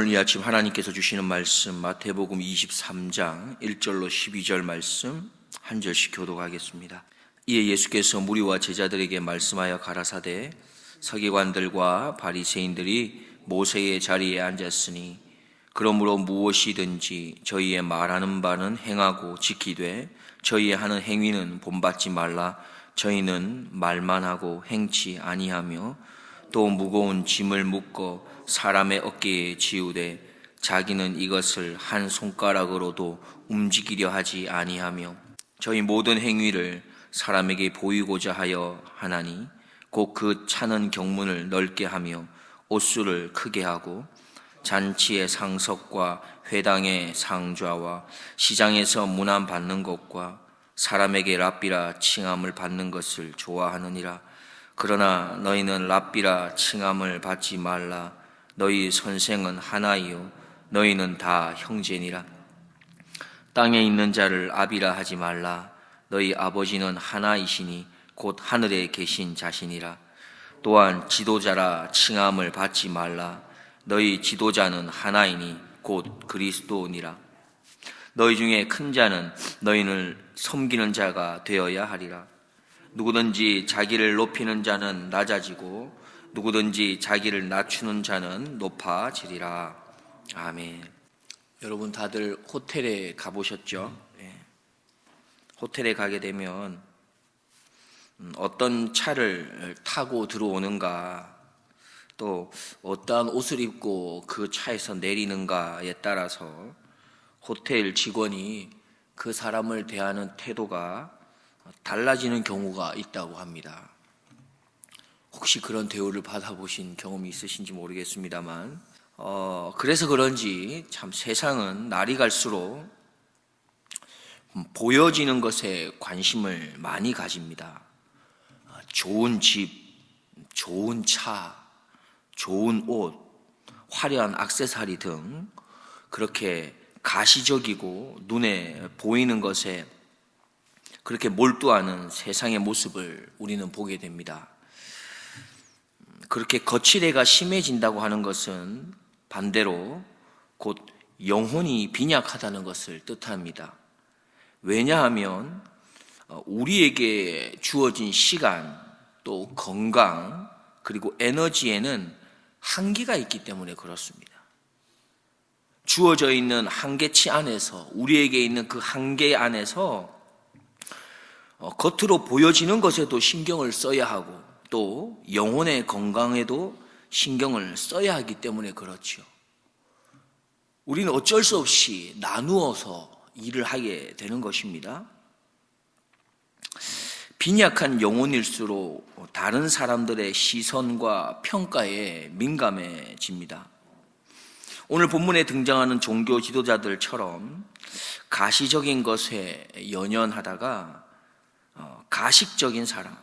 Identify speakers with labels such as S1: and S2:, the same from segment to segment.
S1: 오늘 이 아침 하나님께서 주시는 말씀 마태복음 23장 1절로 12절 말씀 한 절씩 교독하겠습니다. 이에 예수께서 무리와 제자들에게 말씀하여 가라사대 서기관들과 바리새인들이 모세의 자리에 앉았으니 그러므로 무엇이든지 저희의 말하는 바는 행하고 지키되 저희의 하는 행위는 본받지 말라. 저희는 말만 하고 행치 아니하며 또 무거운 짐을 묶어 사람의 어깨에 지우되 자기는 이것을 한 손가락으로도 움직이려 하지 아니하며 저희 모든 행위를 사람에게 보이고자 하여 하나니 곧 그 차는 경문을 넓게 하며 옷수를 크게 하고 잔치의 상석과 회당의 상좌와 시장에서 문안 받는 것과 사람에게 랍비라 칭함을 받는 것을 좋아하느니라. 그러나 너희는 랍비라 칭함을 받지 말라. 너희 선생은 하나이요 너희는 다 형제니라. 땅에 있는 자를 아비라 하지 말라. 너희 아버지는 하나이시니 곧 하늘에 계신 자시니라. 또한 지도자라 칭함을 받지 말라. 너희 지도자는 하나이니 곧 그리스도니라. 너희 중에 큰 자는 너희를 섬기는 자가 되어야 하리라. 누구든지 자기를 높이는 자는 낮아지고 누구든지 자기를 낮추는 자는 높아지리라. 아멘. 여러분 다들 호텔에 가보셨죠? 호텔에 가게 되면 어떤 차를 타고 들어오는가, 또 어떠한 옷을 입고 그 차에서 내리는가에 따라서 호텔 직원이 그 사람을 대하는 태도가 달라지는 경우가 있다고 합니다. 혹시 그런 대우를 받아보신 경험이 있으신지 모르겠습니다만 그래서 그런지 참 세상은 날이 갈수록 보여지는 것에 관심을 많이 가집니다. 좋은 집, 좋은 차, 좋은 옷, 화려한 액세서리 등 그렇게 가시적이고 눈에 보이는 것에 그렇게 몰두하는 세상의 모습을 우리는 보게 됩니다. 그렇게 거칠애가 심해진다고 하는 것은 반대로 곧 영혼이 빈약하다는 것을 뜻합니다. 왜냐하면 우리에게 주어진 시간, 또 건강, 그리고 에너지에는 한계가 있기 때문에 그렇습니다. 주어져 있는 한계치 안에서, 우리에게 있는 그 한계 안에서 겉으로 보여지는 것에도 신경을 써야 하고 또 영혼의 건강에도 신경을 써야 하기 때문에 그렇죠. 우리는 어쩔 수 없이 나누어서 일을 하게 되는 것입니다. 빈약한 영혼일수록 다른 사람들의 시선과 평가에 민감해집니다. 오늘 본문에 등장하는 종교 지도자들처럼 가시적인 것에 연연하다가 가식적인 사람,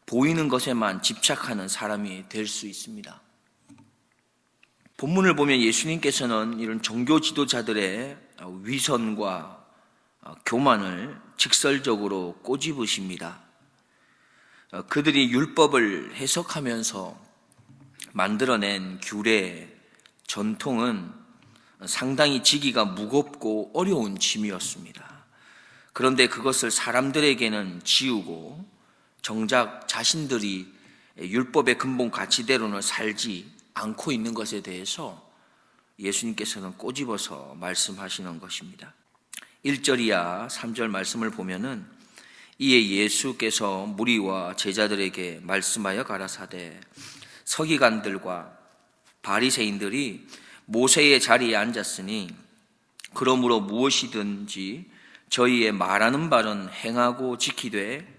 S1: 보이는 것에만 집착하는 사람이 될 수 있습니다. 본문을 보면 예수님께서는 이런 종교 지도자들의 위선과 교만을 직설적으로 꼬집으십니다. 그들이 율법을 해석하면서 만들어낸 규례, 전통은 상당히 지기가 무겁고 어려운 짐이었습니다. 그런데 그것을 사람들에게는 지우고 정작 자신들이 율법의 근본 가치대로는 살지 않고 있는 것에 대해서 예수님께서는 꼬집어서 말씀하시는 것입니다. 1절 이하 3절 말씀을 보면은 이에 예수께서 무리와 제자들에게 말씀하여 가라사대 서기관들과 바리새인들이 모세의 자리에 앉았으니 그러므로 무엇이든지 저희의 말하는 바는 행하고 지키되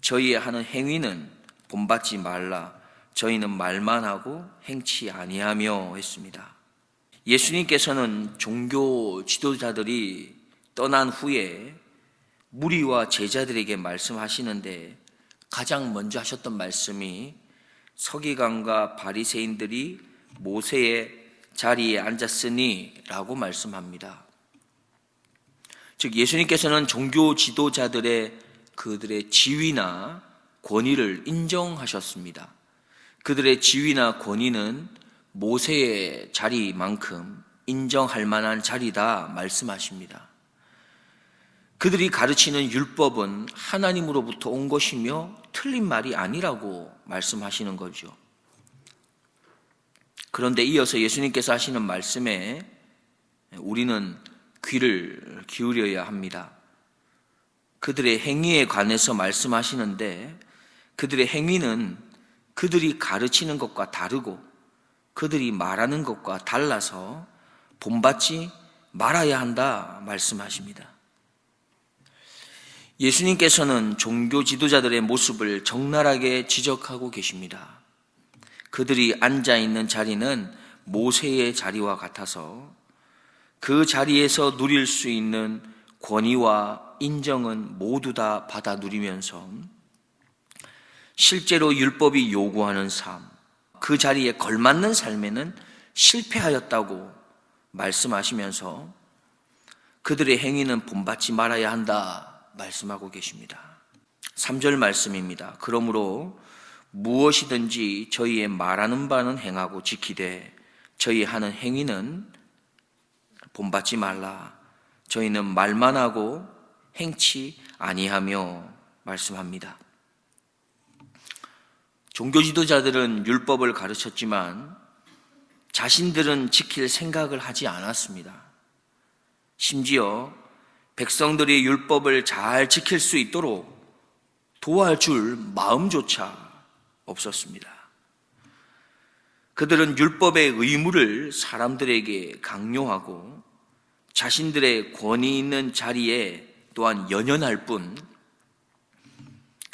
S1: 저희의 하는 행위는 본받지 말라. 저희는 말만 하고 행치 아니하며 했습니다. 예수님께서는 종교 지도자들이 떠난 후에 무리와 제자들에게 말씀하시는데 가장 먼저 하셨던 말씀이 서기관과 바리새인들이 모세의 자리에 앉았으니 라고 말씀합니다. 즉 예수님께서는 종교 지도자들의 그들의 지위나 권위를 인정하셨습니다. 그들의 지위나 권위는 모세의 자리만큼 인정할 만한 자리다 말씀하십니다. 그들이 가르치는 율법은 하나님으로부터 온 것이며 틀린 말이 아니라고 말씀하시는 거죠. 그런데 이어서 예수님께서 하시는 말씀에 우리는 귀를 기울여야 합니다. 그들의 행위에 관해서 말씀하시는데 그들의 행위는 그들이 가르치는 것과 다르고 그들이 말하는 것과 달라서 본받지 말아야 한다 말씀하십니다. 예수님께서는 종교 지도자들의 모습을 적나라하게 지적하고 계십니다. 그들이 앉아있는 자리는 모세의 자리와 같아서 그 자리에서 누릴 수 있는 권위와 인정은 모두 다 받아 누리면서 실제로 율법이 요구하는 삶, 그 자리에 걸맞는 삶에는 실패하였다고 말씀하시면서 그들의 행위는 본받지 말아야 한다 말씀하고 계십니다. 3절 말씀입니다. 그러므로 무엇이든지 저희의 말하는 바는 행하고 지키되 저희 하는 행위는 본받지 말라. 저희는 말만 하고 행치 아니하며 말씀합니다. 종교 지도자들은 율법을 가르쳤지만 자신들은 지킬 생각을 하지 않았습니다. 심지어 백성들이 율법을 잘 지킬 수 있도록 도와줄 마음조차 없었습니다. 그들은 율법의 의무를 사람들에게 강요하고 자신들의 권위 있는 자리에 또한 연연할 뿐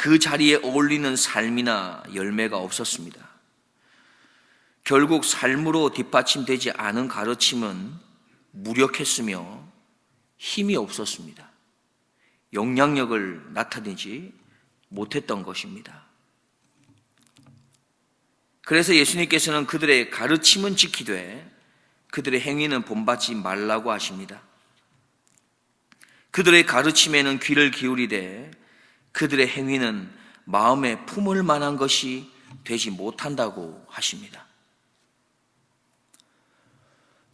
S1: 그 자리에 어울리는 삶이나 열매가 없었습니다. 결국 삶으로 뒷받침되지 않은 가르침은 무력했으며 힘이 없었습니다. 영향력을 나타내지 못했던 것입니다. 그래서 예수님께서는 그들의 가르침은 지키되 그들의 행위는 본받지 말라고 하십니다. 그들의 가르침에는 귀를 기울이되 그들의 행위는 마음에 품을 만한 것이 되지 못한다고 하십니다.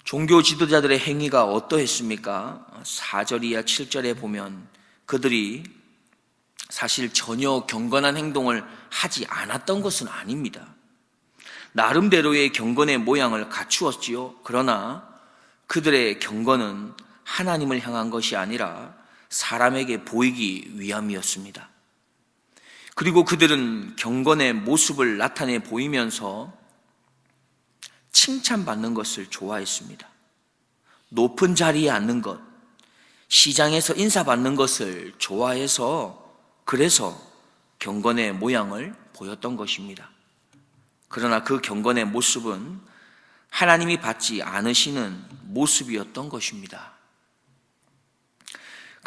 S1: 종교 지도자들의 행위가 어떠했습니까? 4절 이하 7절에 보면 그들이 사실 전혀 경건한 행동을 하지 않았던 것은 아닙니다. 나름대로의 경건의 모양을 갖추었지요. 그러나 그들의 경건은 하나님을 향한 것이 아니라 사람에게 보이기 위함이었습니다. 그리고 그들은 경건의 모습을 나타내 보이면서 칭찬받는 것을 좋아했습니다. 높은 자리에 앉는 것, 시장에서 인사받는 것을 좋아해서 그래서 경건의 모양을 보였던 것입니다. 그러나 그 경건의 모습은 하나님이 받지 않으시는 모습이었던 것입니다.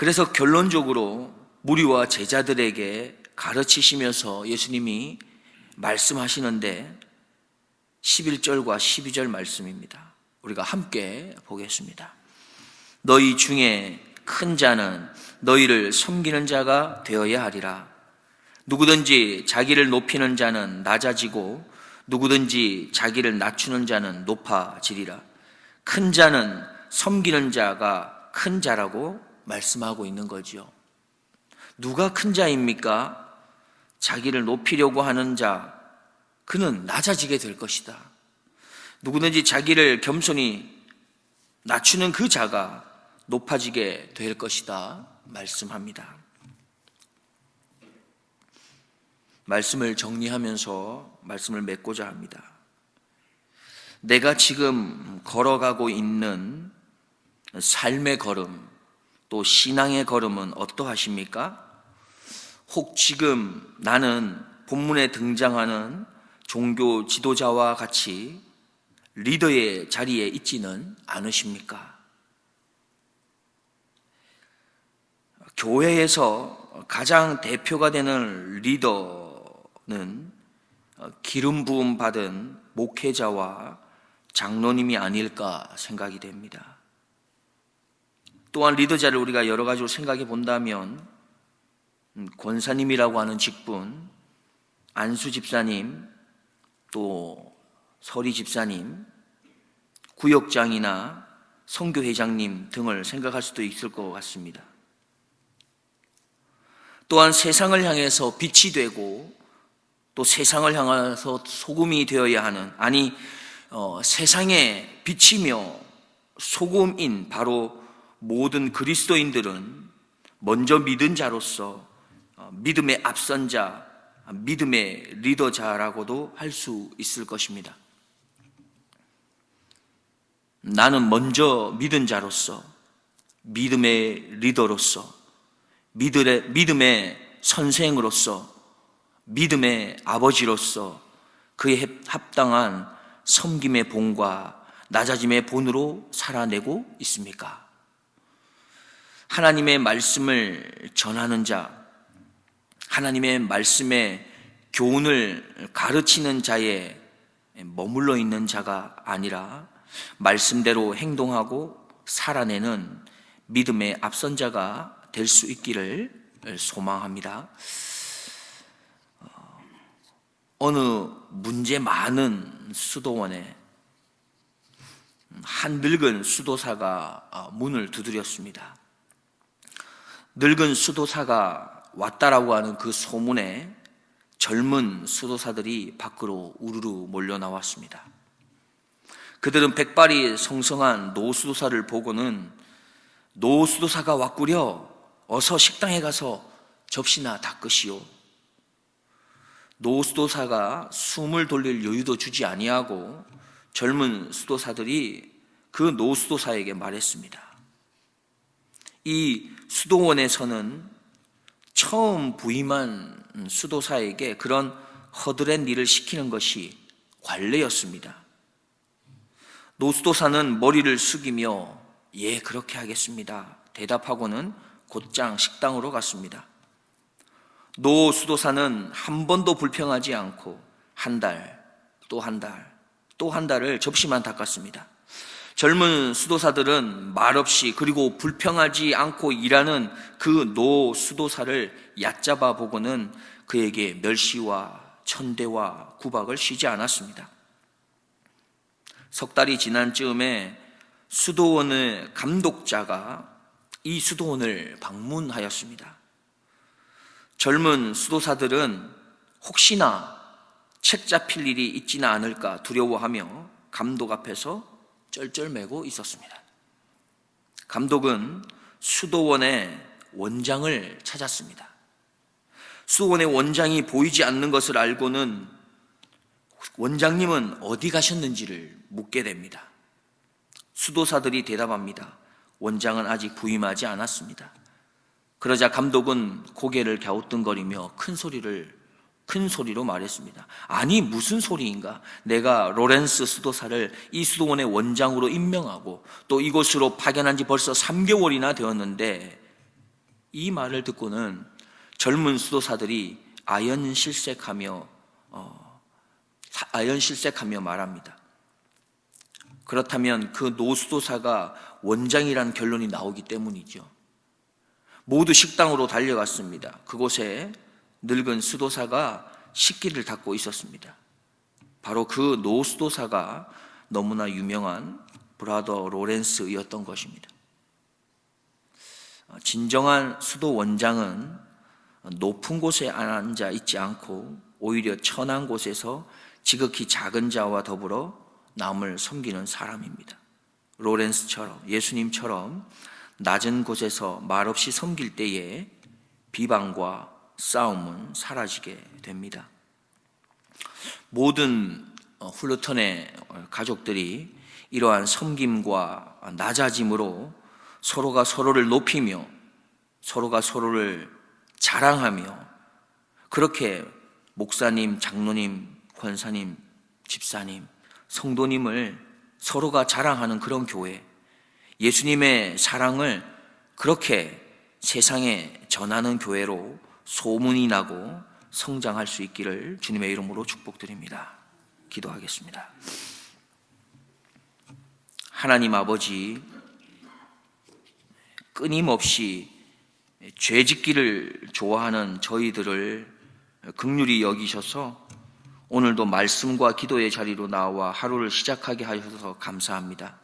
S1: 그래서 결론적으로 무리와 제자들에게 가르치시면서 예수님이 말씀하시는데 11절과 12절 말씀입니다. 우리가 함께 보겠습니다. 너희 중에 큰 자는 너희를 섬기는 자가 되어야 하리라. 누구든지 자기를 높이는 자는 낮아지고 누구든지 자기를 낮추는 자는 높아지리라. 큰 자는 섬기는 자가 큰 자라고 말씀하고 있는 거지요. 누가 큰 자입니까? 자기를 높이려고 하는 자, 그는 낮아지게 될 것이다. 누구든지 자기를 겸손히 낮추는 그 자가 높아지게 될 것이다 말씀합니다. 말씀을 정리하면서 말씀을 맺고자 합니다. 내가 지금 걸어가고 있는 삶의 걸음, 또 신앙의 걸음은 어떠하십니까? 혹 지금 나는 본문에 등장하는 종교 지도자와 같이 리더의 자리에 있지는 않으십니까? 교회에서 가장 대표가 되는 리더는 기름 부음 받은 목회자와 장로님이 아닐까 생각이 됩니다. 또한 리더자를 우리가 여러 가지로 생각해 본다면 권사님이라고 하는 직분, 안수 집사님, 또 서리 집사님, 구역장이나 선교회장님 등을 생각할 수도 있을 것 같습니다. 또한 세상을 향해서 빛이 되고 또 세상을 향해서 소금이 되어야 하는, 세상에 빛이며 소금인 바로 모든 그리스도인들은 먼저 믿은 자로서 믿음의 앞선 자, 믿음의 리더자라고도 할 수 있을 것입니다. 나는 먼저 믿은 자로서, 믿음의 리더로서, 믿음의 선생으로서, 믿음의 아버지로서 그에 합당한 섬김의 본과 낮아짐의 본으로 살아내고 있습니까? 하나님의 말씀을 전하는 자, 하나님의 말씀의 교훈을 가르치는 자에 머물러 있는 자가 아니라 말씀대로 행동하고 살아내는 믿음의 앞선 자가 될 수 있기를 소망합니다. 어느 문제 많은 수도원에 한 늙은 수도사가 문을 두드렸습니다. 늙은 수도사가 왔다라고 하는 그 소문에 젊은 수도사들이 밖으로 우르르 몰려 나왔습니다. 그들은 백발이 성성한 노수도사를 보고는 노수도사가 왔구려, 어서 식당에 가서 접시나 닦으시오. 노수도사가 숨을 돌릴 여유도 주지 아니하고 젊은 수도사들이 그 노수도사에게 말했습니다. 이 수도원에서는 처음 부임한 수도사에게 그런 허드렛 일을 시키는 것이 관례였습니다. 노수도사는 머리를 숙이며 예, 그렇게 하겠습니다 대답하고는 곧장 식당으로 갔습니다. 노수도사는 한 번도 불평하지 않고 한 달, 또 한 달, 또 한 달을 접시만 닦았습니다. 젊은 수도사들은 말없이 그리고 불평하지 않고 일하는 그 노수도사를 얕잡아 보고는 그에게 멸시와 천대와 구박을 쉬지 않았습니다. 석 달이 지난 즈음에 수도원의 감독자가 이 수도원을 방문하였습니다. 젊은 수도사들은 혹시나 책 잡힐 일이 있지는 않을까 두려워하며 감독 앞에서 쩔쩔매고 있었습니다. 감독은 수도원의 원장을 찾았습니다. 수도원의 원장이 보이지 않는 것을 알고는 원장님은 어디 가셨는지를 묻게 됩니다. 수도사들이 대답합니다. 원장은 아직 부임하지 않았습니다. 그러자 감독은 고개를 갸우뚱거리며 큰 소리로 말했습니다. 아니, 무슨 소리인가? 내가 로렌스 수도사를 이 수도원의 원장으로 임명하고 또 이곳으로 파견한 지 벌써 3개월이나 되었는데, 이 말을 듣고는 젊은 수도사들이 아연실색하며 말합니다. 그렇다면 그 노수도사가 원장이란 결론이 나오기 때문이죠. 모두 식당으로 달려갔습니다. 그곳에 늙은 수도사가 식기를 닦고 있었습니다. 바로 그 노수도사가 너무나 유명한 브라더 로렌스였던 것입니다. 진정한 수도 원장은 높은 곳에 앉아 있지 않고 오히려 천한 곳에서 지극히 작은 자와 더불어 남을 섬기는 사람입니다. 로렌스처럼, 예수님처럼 낮은 곳에서 말없이 섬길 때에 비방과 싸움은 사라지게 됩니다. 모든 훌루턴의 가족들이 이러한 섬김과 낮아짐으로 서로가 서로를 높이며 서로가 서로를 자랑하며 그렇게 목사님, 장로님, 권사님, 집사님, 성도님을 서로가 자랑하는 그런 교회, 예수님의 사랑을 그렇게 세상에 전하는 교회로 소문이 나고 성장할 수 있기를 주님의 이름으로 축복드립니다. 기도하겠습니다. 하나님 아버지, 끊임없이 죄짓기를 좋아하는 저희들을 긍휼히 여기셔서 오늘도 말씀과 기도의 자리로 나와 하루를 시작하게 하셔서 감사합니다.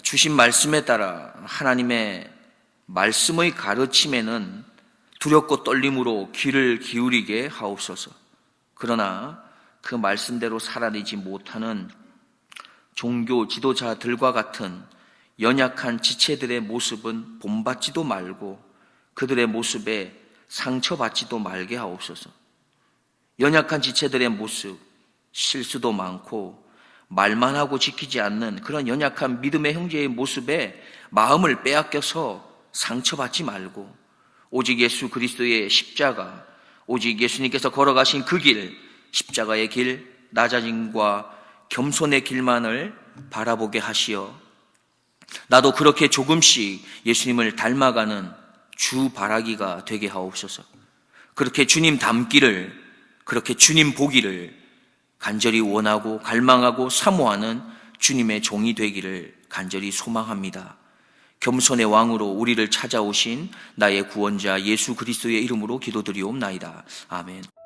S1: 주신 말씀에 따라 하나님의 말씀의 가르침에는 두렵고 떨림으로 귀를 기울이게 하옵소서. 그러나 그 말씀대로 살아내지 못하는 종교 지도자들과 같은 연약한 지체들의 모습은 본받지도 말고 그들의 모습에 상처받지도 말게 하옵소서. 연약한 지체들의 모습, 실수도 많고 말만 하고 지키지 않는 그런 연약한 믿음의 형제의 모습에 마음을 빼앗겨서 상처받지 말고 오직 예수 그리스도의 십자가, 오직 예수님께서 걸어가신 그 길, 십자가의 길, 낮아짐과 겸손의 길만을 바라보게 하시어 나도 그렇게 조금씩 예수님을 닮아가는 주 바라기가 되게 하옵소서. 그렇게 주님 닮기를, 그렇게 주님 보기를 간절히 원하고 갈망하고 사모하는 주님의 종이 되기를 간절히 소망합니다. 겸손의 왕으로 우리를 찾아오신 나의 구원자 예수 그리스도의 이름으로 기도드리옵나이다. 아멘.